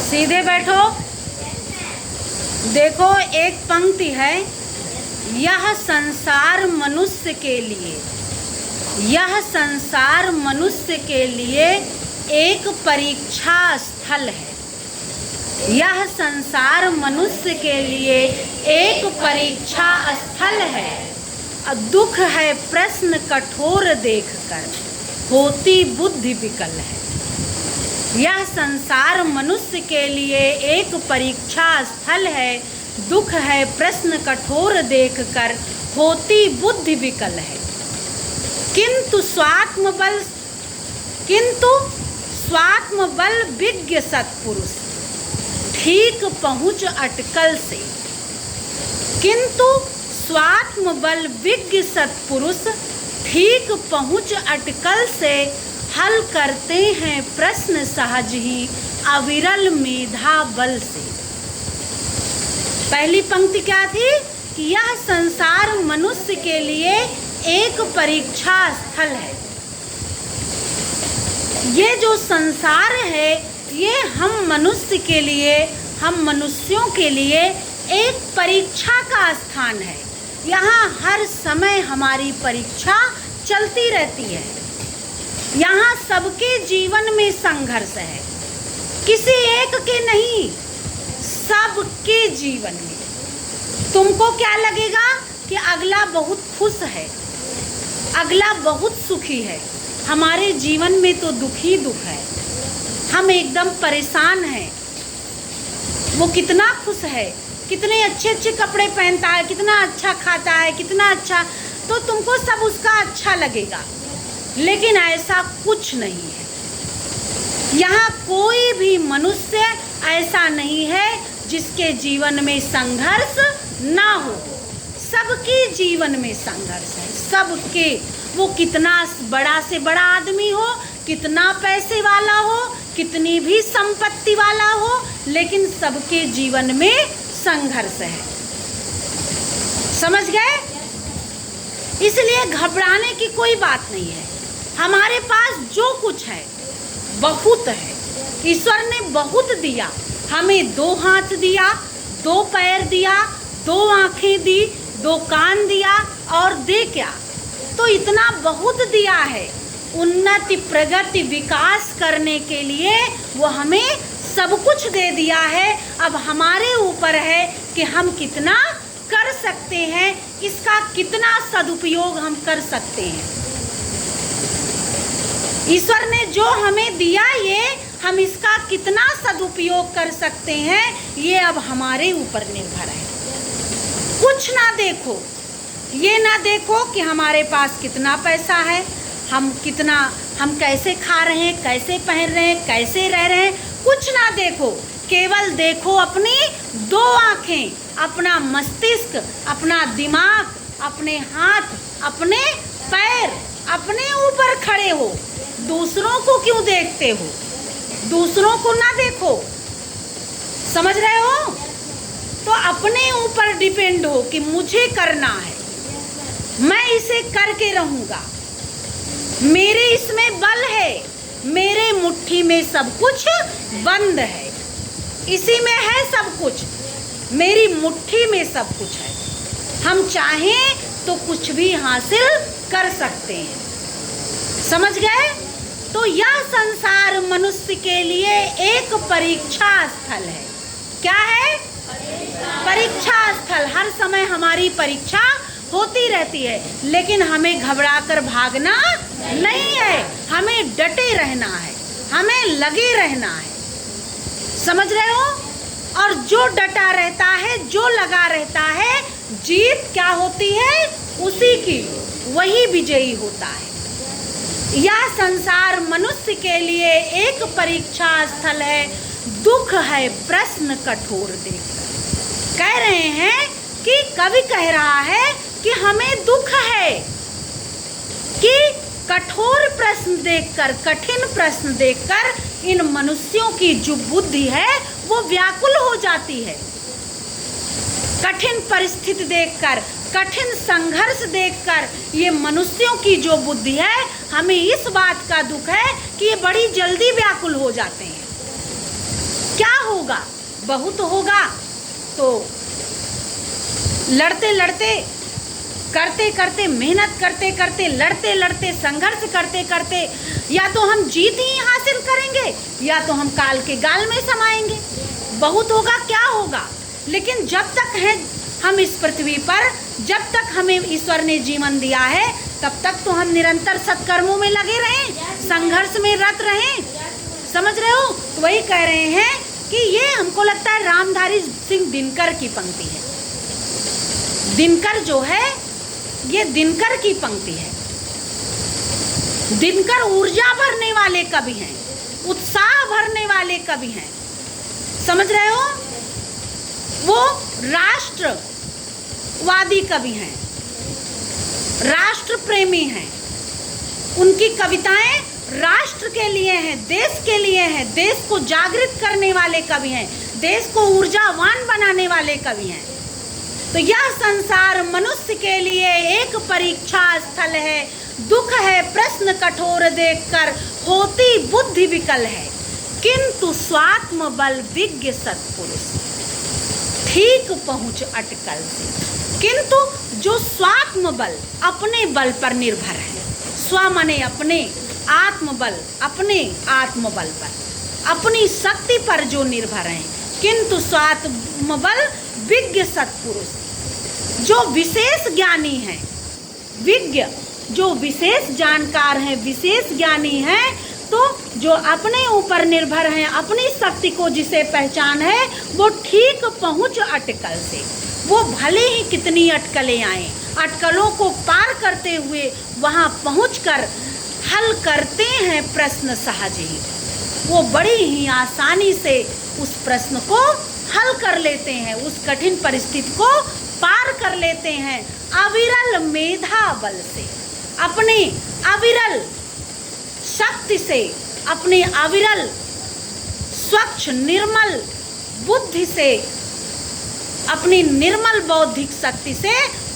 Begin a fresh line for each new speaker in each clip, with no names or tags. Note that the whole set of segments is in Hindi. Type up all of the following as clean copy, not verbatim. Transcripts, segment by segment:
सीधे बैठो। देखो एक पंक्ति है, यह संसार मनुष्य के लिए, यह संसार मनुष्य के लिए एक परीक्षा स्थल है। यह संसार मनुष्य के लिए एक परीक्षा स्थल है। दुख है प्रश्न कठोर देखकर, होती बुद्धि विकल है। यह संसार मनुष्य के लिए एक परीक्षा स्थल है। दुख है प्रश्न कठोर देखकर, होती बुद्धि विकल है। किंतु स्वात्मबल विज्ञ सत्पुरुष ठीक पहुँच अटकल से। किंतु स्वात्मबल विज्ञ सत्पुरुष ठीक पहुँच अटकल से हल करते हैं प्रश्न सहज ही अविरल मेधा बल से। पहली पंक्ति क्या थी कि यह संसार मनुष्य के लिए एक परीक्षा स्थल है। ये जो संसार है ये हम मनुष्य के लिए, हम मनुष्यों के लिए एक परीक्षा का स्थान है। यहाँ हर समय हमारी परीक्षा चलती रहती है। यहाँ सबके जीवन में संघर्ष है, किसी एक के नहीं, सबके जीवन में। तुमको क्या लगेगा कि अगला बहुत खुश है, अगला बहुत सुखी है, हमारे जीवन में तो दुख ही दुख है, हम एकदम परेशान हैं। वो कितना खुश है, कितने अच्छे अच्छे कपड़े पहनता है, कितना अच्छा खाता है, कितना अच्छा, तो तुमको सब उसका अच्छा लगेगा। लेकिन ऐसा कुछ नहीं है। यहाँ कोई भी मनुष्य ऐसा नहीं है जिसके जीवन में संघर्ष ना हो। सबके जीवन में संघर्ष है, सबके। वो कितना बड़ा से बड़ा आदमी हो, कितना पैसे वाला हो, कितनी भी संपत्ति वाला हो, लेकिन सबके जीवन में संघर्ष है। समझ गए? इसलिए घबराने की कोई बात नहीं है। हमारे पास जो कुछ है बहुत है। ईश्वर ने बहुत दिया, हमें 2 हाथ दिया, 2 पैर दिया, 2 आँखें दी, 2 कान दिया, और दे क्या, तो इतना बहुत दिया है। उन्नति, प्रगति, विकास करने के लिए वो हमें सब कुछ दे दिया है। अब हमारे ऊपर है कि हम कितना कर सकते हैं, इसका कितना सदुपयोग हम कर सकते हैं। ईश्वर ने जो हमें दिया, ये हम इसका कितना सदुपयोग कर सकते हैं, ये अब हमारे ऊपर निर्भर है। कुछ ना देखो, ये ना देखो कि हमारे पास कितना पैसा है, हम कैसे खा रहे हैं, कैसे पहन रहे हैं, कैसे रह रहे हैं, कुछ ना देखो। केवल देखो अपनी 2 आँखें, अपना मस्तिष्क, अपना दिमाग, अपने हाथ, अपने पैर, अपने ऊपर खड़े हो। दूसरों को क्यों देखते हो? दूसरों को ना देखो। समझ रहे हो? तो अपने ऊपर डिपेंड हो कि मुझे करना है, मैं इसे करके रहूँगा, मेरे इसमें बल है, मेरे मुट्ठी में सब कुछ बंद है, इसी में है सब कुछ, मेरी मुट्ठी में सब कुछ है। हम चाहें तो कुछ भी हासिल कर सकते हैं। समझ गए? तो यह संसार मनुष्य के लिए एक परीक्षा स्थल है। क्या है? परीक्षा स्थल। हर समय हमारी परीक्षा होती रहती है, लेकिन हमें घबरा कर भागना नहीं है, हमें डटे रहना है, हमें लगे रहना है। समझ रहे हो? और जो डटा रहता है, जो लगा रहता है, जीत क्या होती है? उसी की, वही विजयी होता है। यह संसार मनुष्य के लिए एक परीक्षा स्थल है। दुख है प्रश्न कठोर देखकर। कह रहे हैं कि कवि कह रहा है कि हमें दुख है कि कठोर प्रश्न देखकर, कठिन प्रश्न देखकर इन मनुष्यों की जो बुद्धि है वो व्याकुल हो जाती है। कठिन परिस्थिति देखकर, कठिन संघर्ष देखकर ये मनुष्यों की जो बुद्धि है, हमें इस बात का दुख है कि ये बड़ी जल्दी व्याकुल हो जाते हैं। क्या होगा? बहुत होगा तो लड़ते लड़ते, करते करते, मेहनत करते करते, लड़ते लड़ते, संघर्ष करते करते या तो हम जीत ही हासिल करेंगे या तो हम काल के गाल में समाएंगे। बहुत होगा, क्या होगा? लेकिन जब तक है हम इस पृथ्वी पर, जब तक हमें ईश्वर ने जीवन दिया है, तब तक तो हम निरंतर सत्कर्मों में लगे रहें, संघर्ष में रत रहें। समझ रहे हो? तो वही कह रहे हैं कि ये हमको लगता है रामधारी सिंह दिनकर की पंक्ति है। दिनकर जो है, ये दिनकर की पंक्ति है। दिनकर ऊर्जा भरने वाले कवि हैं, उत्साह भरने वाले कवि हैं। समझ रहे हो? वो राष्ट्रवादी कवि हैं, राष्ट्र प्रेमी हैं। उनकी कविताएं राष्ट्र के लिए हैं, देश के लिए हैं, देश को जागृत करने वाले कवि हैं, देश को ऊर्जावान बनाने वाले कवि हैं। तो यह संसार मनुष्य के लिए एक परीक्षा स्थल है, दुख है प्रश्न कठोर देखकर, होती बुद्धि विकल है, किंतु स्वात्म बल विज्ञ सत्पुरुष ठीक पहुँच अटकल से। किंतु जो स्वात्म बल, अपने बल पर निर्भर है, स्व माने अपने, आत्मबल अपने आत्मबल पर, अपनी शक्ति पर जो निर्भर हैं, किंतु स्वात्म बल विज्ञ सत्पुरुष, जो विशेष ज्ञानी हैं, विज्ञ जो विशेष जानकार हैं, विशेष ज्ञानी हैं, तो जो अपने ऊपर निर्भर हैं, अपनी शक्ति को जिसे पहचान है, वो ठीक पहुँच अटकल से। वो भले ही कितनी अटकलें आएं, अटकलों को पार करते हुए वहाँ पहुँचकर हल करते हैं प्रश्न सहज ही। वो बड़ी ही आसानी से उस प्रश्न को हल कर लेते हैं, उस कठिन परिस्थिति को पार कर लेते हैं अविरल मेधा बल से, अपनी अविरल शक्ति से, अपनी अविरल स्वच्छ निर्मल बुद्धि से, अपनी निर्मल बौद्धिक शक्ति से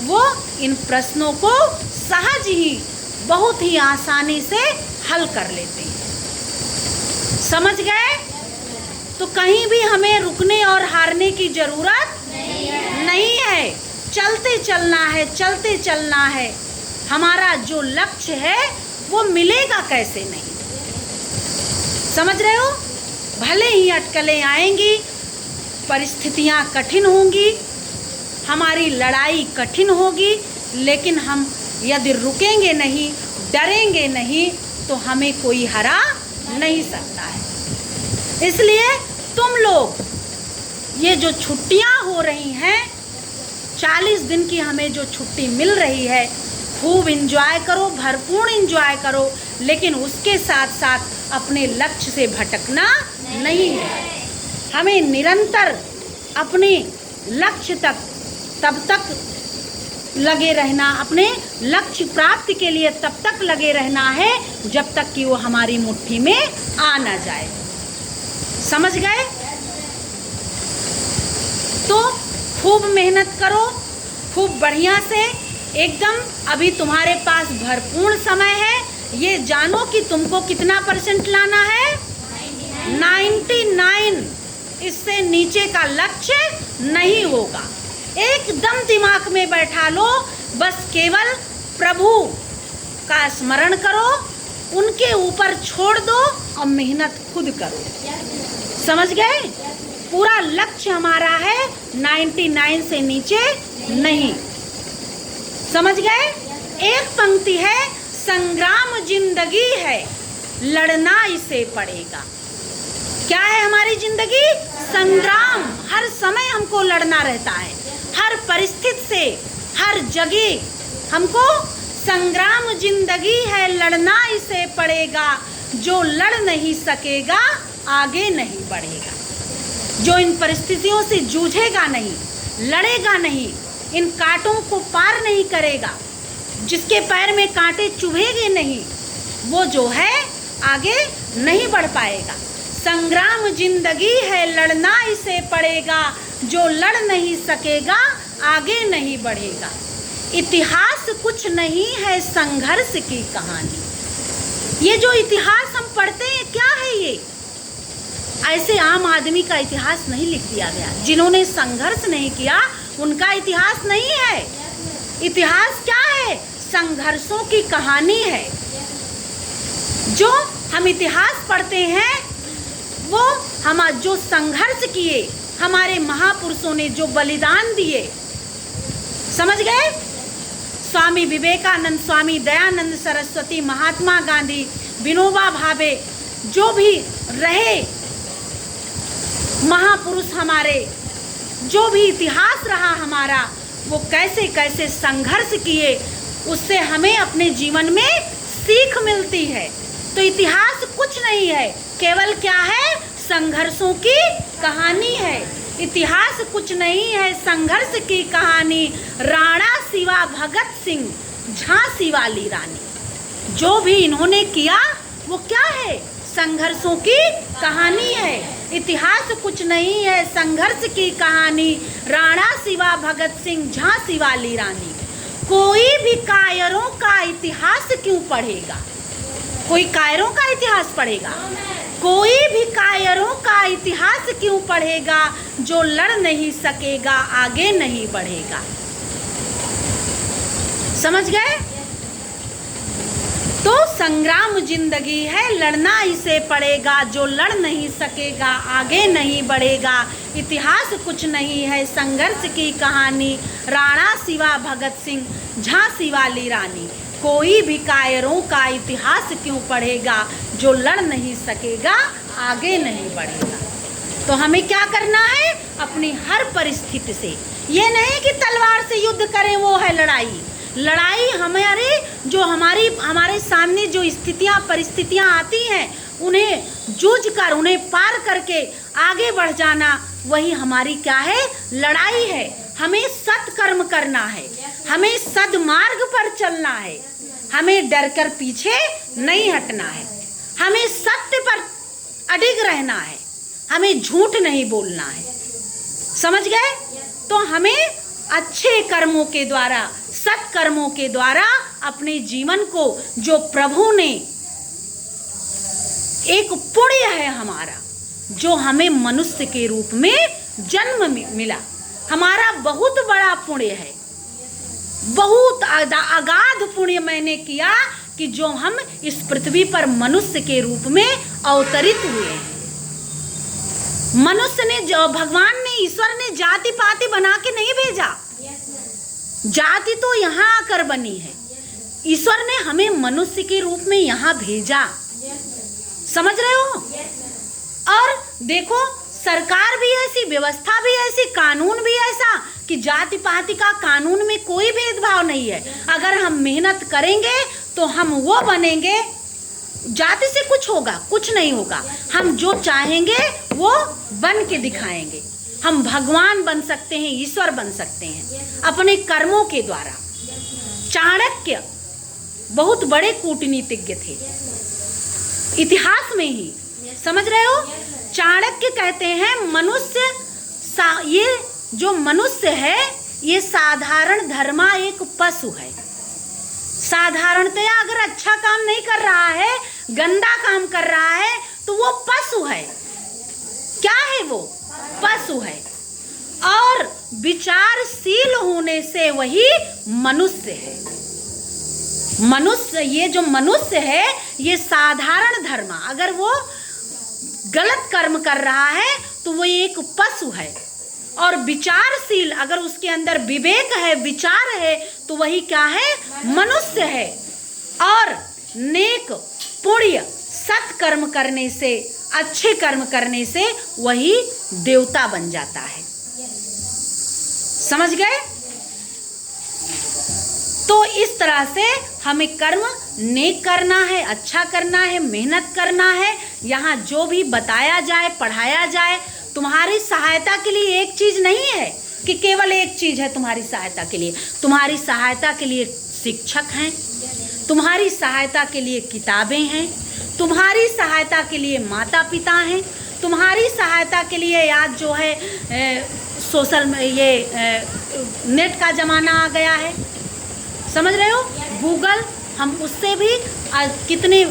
वो इन प्रश्नों को सहज ही, बहुत ही आसानी से हल कर लेते हैं। समझ गए? तो कहीं भी हमें रुकने और हारने की जरूरत नहीं है। चलते चलना है, चलते चलना है। हमारा जो लक्ष्य है वो मिलेगा कैसे नहीं। समझ रहे हो? भले ही अटकलें आएंगी, परिस्थितियां कठिन होंगी, हमारी लड़ाई कठिन होगी, लेकिन हम यदि रुकेंगे नहीं, डरेंगे नहीं, तो हमें कोई हरा नहीं सकता है। इसलिए तुम लोग ये जो छुट्टियां हो रही हैं, 40 दिन की हमें जो छुट्टी मिल रही है, खूब एंजॉय करो, भरपूर एंजॉय करो, लेकिन उसके साथ साथ अपने लक्ष्य से भटकना नहीं है। हमें निरंतर अपने लक्ष्य तक तब तक लगे रहना, अपने लक्ष्य प्राप्ति के लिए तब तक लगे रहना है जब तक कि वो हमारी मुट्ठी में आ ना जाए। समझ गए? तो खूब मेहनत करो, खूब बढ़िया से एकदम। अभी तुम्हारे पास भरपूर समय है। ये जानो कि तुमको कितना % लाना है, 99। इससे नीचे का लक्ष्य नहीं होगा। एकदम दिमाग में बैठा लो, बस केवल प्रभु का स्मरण करो, उनके ऊपर छोड़ दो और मेहनत खुद करो। समझ गए? पूरा लक्ष्य हमारा है 99 से नीचे नहीं। समझ गए? एक पंक्ति है, संग्राम जिंदगी है, लड़ना इसे पड़ेगा। क्या है हमारी जिंदगी? संग्राम। हर समय हमको लड़ना रहता है, हर परिस्थिति से, हर जगह हमको संग्राम जिंदगी है, लड़ना इसे पड़ेगा। जो लड़ नहीं सकेगा आगे नहीं बढ़ेगा। जो इन परिस्थितियों से जूझेगा नहीं, लड़ेगा नहीं, इन कांटों को पार नहीं करेगा, जिसके पैर में कांटे चुभेंगे नहीं, वो जो है आगे नहीं बढ़ पाएगा। संग्राम जिंदगी है, लड़ना इसे पड़ेगा। जो लड़ नहीं सकेगा आगे नहीं बढ़ेगा। इतिहास कुछ नहीं है संघर्ष की कहानी। ये जो इतिहास हम पढ़ते हैं क्या है ये? ऐसे आम आदमी का इतिहास नहीं लिख दिया गया। जिन्होंने संघर्ष नहीं किया उनका इतिहास नहीं है। इतिहास क्या है? संघर्षों की कहानी है। जो हम इतिहास पढ़ते हैं वो हम जो संघर्ष किए, हमारे महापुरुषों ने जो बलिदान दिए, समझ गए? स्वामी विवेकानंद, स्वामी दयानंद सरस्वती, महात्मा गांधी, विनोबा भावे, जो भी रहे महापुरुष हमारे, जो भी इतिहास रहा हमारा, वो कैसे कैसे संघर्ष किए, उससे हमें अपने जीवन में सीख मिलती है। तो इतिहास कुछ नहीं है, केवल क्या है? संघर्षों की कहानी है। इतिहास कुछ नहीं है, संघर्ष की कहानी। राणा शिवा भगत सिंह, झांसी वाली रानी, जो भी इन्होंने किया वो क्या है? संघर्षों की कहानी है। इतिहास कुछ नहीं है, संघर्ष की कहानी। राणा शिवा भगत सिंह, झांसी वाली रानी। कोई भी कायरों का इतिहास क्यों पढ़ेगा? कोई कायरों का इतिहास पढ़ेगा? कोई भी कायरों का इतिहास क्यों पढ़ेगा? जो लड़ नहीं सकेगा आगे नहीं बढ़ेगा। समझ गए? तो संग्राम जिंदगी है, लड़ना इसे पड़ेगा। जो लड़ नहीं सकेगा आगे नहीं बढ़ेगा। इतिहास कुछ नहीं है, संघर्ष की कहानी। राणा शिवा भगत सिंह, झांसी वाली रानी। कोई भी कायरों का इतिहास क्यों पढ़ेगा? जो लड़ नहीं सकेगा आगे नहीं बढ़ेगा। तो हमें क्या करना है? अपनी हर परिस्थिति से, ये नहीं कि तलवार से युद्ध करें, वो है लड़ाई। लड़ाई हमारे सामने जो स्थितियां परिस्थितियां आती हैं, उन्हें जूझ कर, उन्हें पार करके आगे बढ़ जाना, वही हमारी क्या है? लड़ाई है। हमें सत्कर्म करना है, हमें सद्मार्ग पर चलना है, हमें डर कर पीछे नहीं हटना है, हमें सत्य पर अडिग रहना है, हमें झूठ नहीं बोलना है। समझ गए? तो हमें अच्छे कर्मों के द्वारा, सत्कर्मों के द्वारा अपने जीवन को, जो प्रभु ने एक पुण्य है हमारा, जो हमें मनुष्य के रूप में जन्म मिला, हमारा बहुत बड़ा पुण्य है। बहुत अगाध पुण्य मैंने किया कि जो हम इस पृथ्वी पर मनुष्य के रूप में अवतरित हुए हैं। मनुष्य ने, जो भगवान ने, ईश्वर ने जाति पाति बना के नहीं भेजा। जाति तो यहाँ आकर बनी है। ईश्वर ने हमें मनुष्य के रूप में यहाँ भेजा। समझ रहे हो? और देखो, सरकार भी ऐसी, व्यवस्था भी ऐसी, कानून भी ऐसा कि जाति पाति का कानून में कोई भेदभाव नहीं है। अगर हम मेहनत करेंगे तो हम वो बनेंगे। जाति से कुछ होगा? कुछ नहीं होगा। हम जो चाहेंगे वो बन के दिखाएंगे। हम भगवान बन सकते हैं, ईश्वर बन सकते हैं अपने कर्मों के द्वारा। चाणक्य बहुत बड़े कूटनीतिज्ञ थे इतिहास में ही। समझ रहे हो? चाणक्य कहते हैं मनुष्य, ये जो मनुष्य है ये साधारण धर्मा एक पशु है। साधारणतया अगर अच्छा काम नहीं कर रहा है, गंदा काम कर रहा है, तो वो पशु है। क्या है वो? पशु है। और विचारशील होने से वही मनुष्य है। मनुष्य, ये जो मनुष्य है ये साधारण धर्म, अगर वो गलत कर्म कर रहा है तो वो एक पशु है। और विचारशील, अगर उसके अंदर विवेक है, विचार है, तो वही क्या है? मनुष्य है। और नेक, पुण्य, सत्कर्म करने से, अच्छे कर्म करने से वही देवता बन जाता है। समझ गए? तो इस तरह से हमें कर्म नेक करना है, अच्छा करना है, मेहनत करना है। यहाँ जो भी बताया जाए, पढ़ाया जाए, तुम्हारी सहायता के लिए एक चीज नहीं है कि केवल एक चीज है तुम्हारी सहायता के लिए। तुम्हारी सहायता के लिए शिक्षक हैं, तुम्हारी सहायता के लिए किताबें हैं, तुम्हारी सहायता के लिए माता पिता हैं, तुम्हारी सहायता के लिए आज जो है सोशल, ये नेट का ज़माना आ गया है, समझ रहे हो? गूगल, हम उससे भी कितने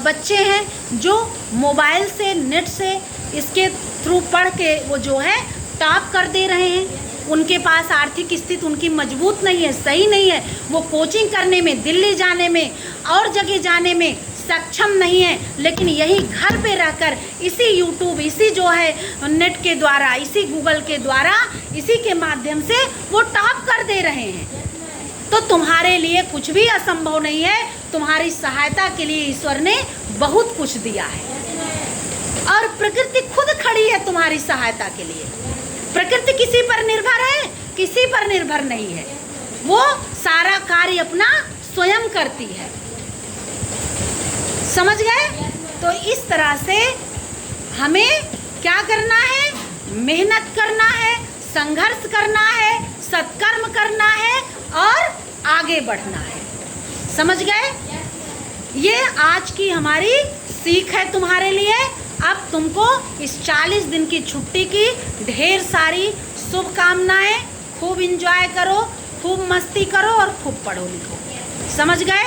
बच्चे हैं जो मोबाइल से, नेट से, इसके थ्रू पढ़ के वो जो है टॉप कर दे रहे हैं। उनके पास आर्थिक स्थिति उनकी मजबूत नहीं है, सही नहीं है, वो कोचिंग करने में, दिल्ली जाने में और जगह जाने में सक्षम नहीं है, लेकिन यही घर पे रहकर इसी यूट्यूब, इसी जो है नेट के द्वारा, इसी गूगल के द्वारा, इसी के माध्यम से वो टॉप कर दे रहे हैं। तो तुम्हारे लिए कुछ भी असंभव नहीं है। तुम्हारी सहायता के लिए ईश्वर ने बहुत कुछ दिया है और प्रकृति खुद खड़ी है तुम्हारी सहायता के लिए। प्रकृति किसी पर निर्भर है? किसी पर निर्भर नहीं है। वो सारा कार्य अपना स्वयं करती है। समझ गए? तो इस तरह से हमें क्या करना है? मेहनत करना है, संघर्ष करना है, सत्कर्म करना है और आगे बढ़ना है। समझ गए? ये आज की हमारी सीख है तुम्हारे लिए। अब तुमको इस 40 दिन की छुट्टी की ढेर सारी शुभकामनाएं। खूब एंजॉय करो, खूब मस्ती करो और खूब पढ़ो लिखो। समझ गए?